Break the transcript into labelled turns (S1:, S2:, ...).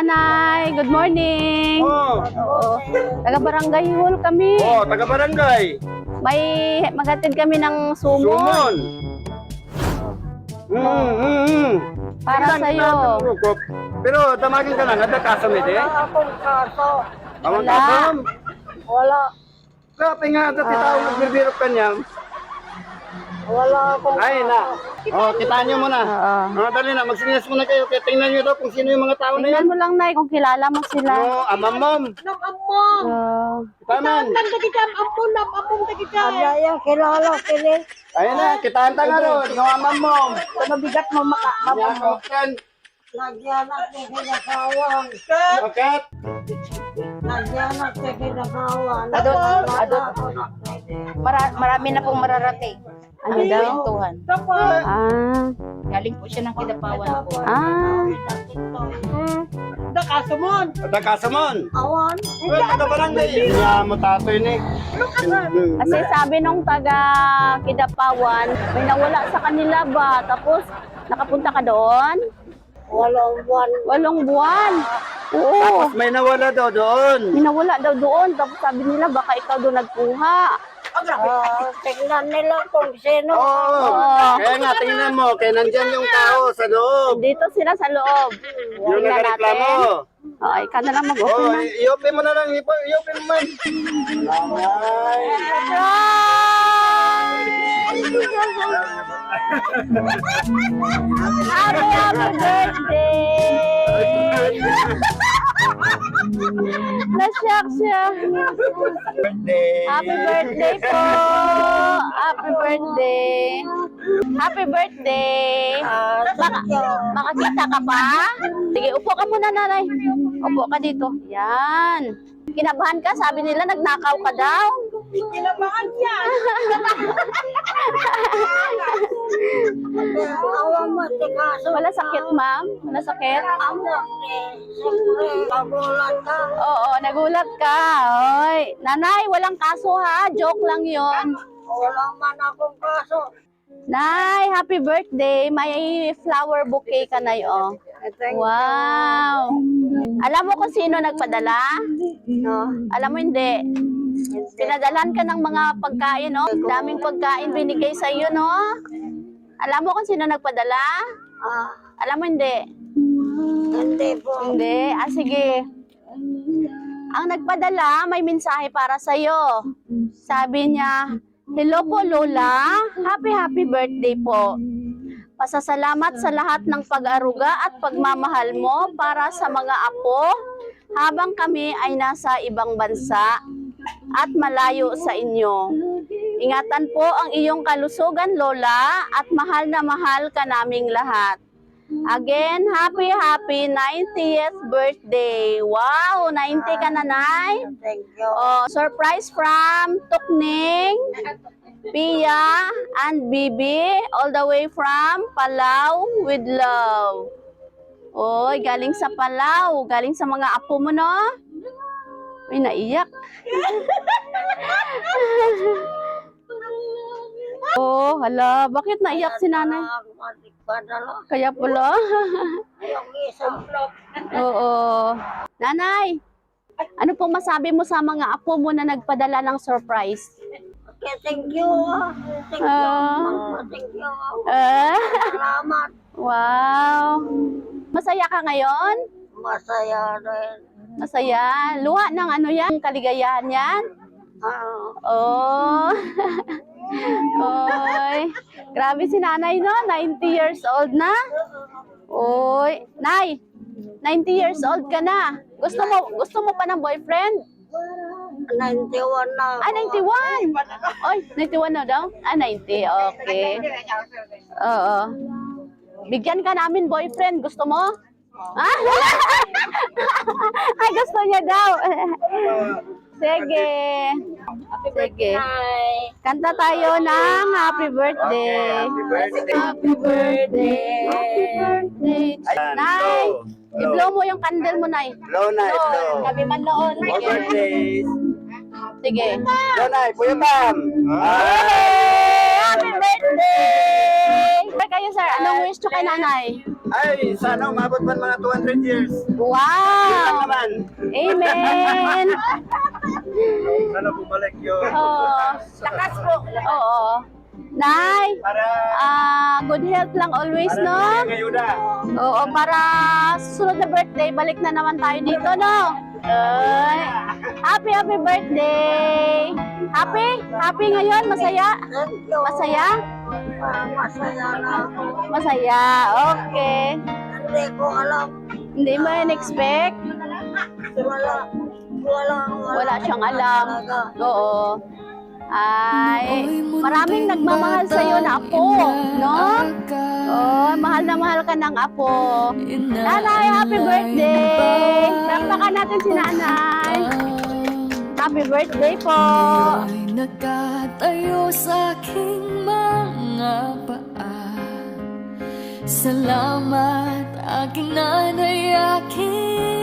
S1: Nanay, good morning.
S2: Oh,
S1: Oo. Taga-barangay hall kami.
S2: oh, taga-barangay.
S1: May maghatid kami ng sumon.
S2: Sumon.
S1: Para sa'yo.
S2: Pero tamagin ka lang, ada kasam ito eh.
S3: Wala akong kaso.
S2: Awang
S1: Wala.
S2: kasam.
S3: Wala.
S2: Kape nga, dati tao nagbibirok ka niya.
S3: Wala akong
S2: Ay na. Oh, kitaan niyo muna.
S1: Oo.
S2: Dali na, magsinyas muna kayo. Kaya tingnan niyo daw kung sino yung mga tao na
S1: Tingnan
S2: yan.
S1: mo lang, Nay, kung kilala mo sila.
S2: Oh, amam-mam.
S3: Namamong.
S2: Taman.
S3: Namamong tagitam. Ayang kilala sila.
S2: Ayun na, kitaan ta nga ron. Ikaw amam-mam.
S3: Mabigat mo
S2: Mamam.
S3: Nagyanak sa kinakawan.
S2: Bakit?
S3: Nagyanak sa kinakawan.
S4: Marami na pong mararating.
S1: Ano daw?
S4: Tuhan.
S1: Ah.
S4: Galing po siya ng Kidapawan po.
S1: Ah.
S3: Dakasamon.
S2: Ada kasamon.
S3: Awan.
S2: Well, taga-barangay. Kaya mo tatoy ni.
S1: Kasi sabi nung taga Kidapawan, may nawala sa kanila ba? Tapos, nakapunta ka doon?
S3: Walang buwan.
S1: 8 buwan. Oo.
S2: Tapos may nawala daw doon.
S1: May nawala daw doon. Tapos sabi nila, baka ikaw doon nagkuha.
S3: Tignan nila kung sino.
S2: Oo. Kaya nga, tingnan mo. Kaya nandyan yung tao sa loob.
S1: Dito sila sa loob.
S2: Yung
S1: Tingnan
S2: nagreklamo.
S1: Oh, ikaw na lang mag-open
S2: Oh,
S1: na.
S2: i-open mo na lang. I-open mo man. Ay.
S1: Happy birthday! Na-shock siya.
S2: Birthday.
S1: Happy birthday po! Happy birthday! Happy birthday! Makakita ka pa? Sige, upo ka muna, nanay. Upo ka dito. Yan. Kinabahan ka? Sabi nila nagnakaw ka daw.
S3: Kinabahan yan. Awan mo si kaso.
S1: Wala sakit, ma'am? Wala sakit?
S3: Amo, siyempre, kagulat ka.
S1: Oo, nagulat ka. Oy, nanay, walang kaso ha. Joke lang yon.
S3: Wala man akong kaso.
S1: Nay, happy birthday. May flower bouquet ka na oh. Wow. Alam mo kung sino nagpadala? No. Alam mo hindi. Pinadalan ka ng mga pagkain, no? Daming pagkain binigay sa iyo, no? Alam mo kung sino nagpadala? Alam mo hindi.
S3: Hindi po.
S1: Hindi. Ah, sige. Ang nagpadala, may mensahe para sa iyo. Sabi niya, "Hello po, Lola. Happy birthday po. Pasasalamat sa lahat ng pag-aruga at pagmamahal mo para sa mga apo habang kami ay nasa ibang bansa at malayo sa inyo. Ingatan po ang iyong kalusugan, Lola, at mahal na mahal ka naming lahat. Again, happy 90th birthday." Wow, 90 ka na, Nay.
S3: Thank you.
S1: Oh, surprise from Tukning, Pia, and Bibi, all the way from Palau with love. Oy, galing sa Palau, galing sa mga apo mo, no? May naiyak. Oh, hala, bakit naiyak si nanay? Kaya pala.
S3: Yung isang vlog.
S1: Oo. Nanay, ano pong masabi mo sa mga apo mo na nagpadala ng surprise?
S3: Okay, thank you. Thank you. Thank you. Salamat.
S1: Wow. Masaya ka ngayon?
S3: Masaya rin.
S1: Masaya. Luha ng ano yan, kaligayahan yan? Oh. Oy. Grabe si nanay, no? 90 years old na. Oy. Nay, 90 years old ka na. Gusto mo pa ng boyfriend?
S3: 91 na.
S1: Ah, 91. Oy, 91 na daw? Ah, 90. Okay. Oo. Bigyan ka namin boyfriend. Gusto mo? Ah? Ay, gusto niya daw. Sige. Sige. Kanta tayo ng happy birthday. Happy birthday. Happy birthday. Nay, i-blow mo yung candle mo, Nay.
S2: Blow na, blow.
S1: Kami man noon.
S2: Happy birthday.
S1: Sige.
S2: Blow na, puyutam.
S1: Happy birthday! Kayo, sir, anong wish nyo kay nanay?
S2: Ay, sana umabot pa mga 200 years.
S1: Wow!
S2: Naman.
S1: Amen!
S2: Sana bumalik yun.
S1: Oo.
S4: Lakas po.
S1: Oo. Nay,
S2: Para
S1: good health lang always, no?
S2: ngayuda.
S1: Oo, para susunod na birthday, balik na naman tayo dito, no? Ay, happy birthday! Happy ngayon? Masaya?
S3: Thank you.
S1: Masaya?
S3: Masaya na ako.
S1: Masaya, okay.
S3: Hindi ko alam.
S1: Hindi mo in-expect?
S3: Wala
S1: Wala siyang alam.
S3: talaga.
S1: Oo. Ay, maraming nagmamahal sa iyo na apo, no? Oh, mahal na mahal ka ng apo. Nanay, happy birthday! Palakpakan natin si nanay. Happy birthday po.
S5: Ay nakatayo sa aking mga paa. Salamat aking nanay, aking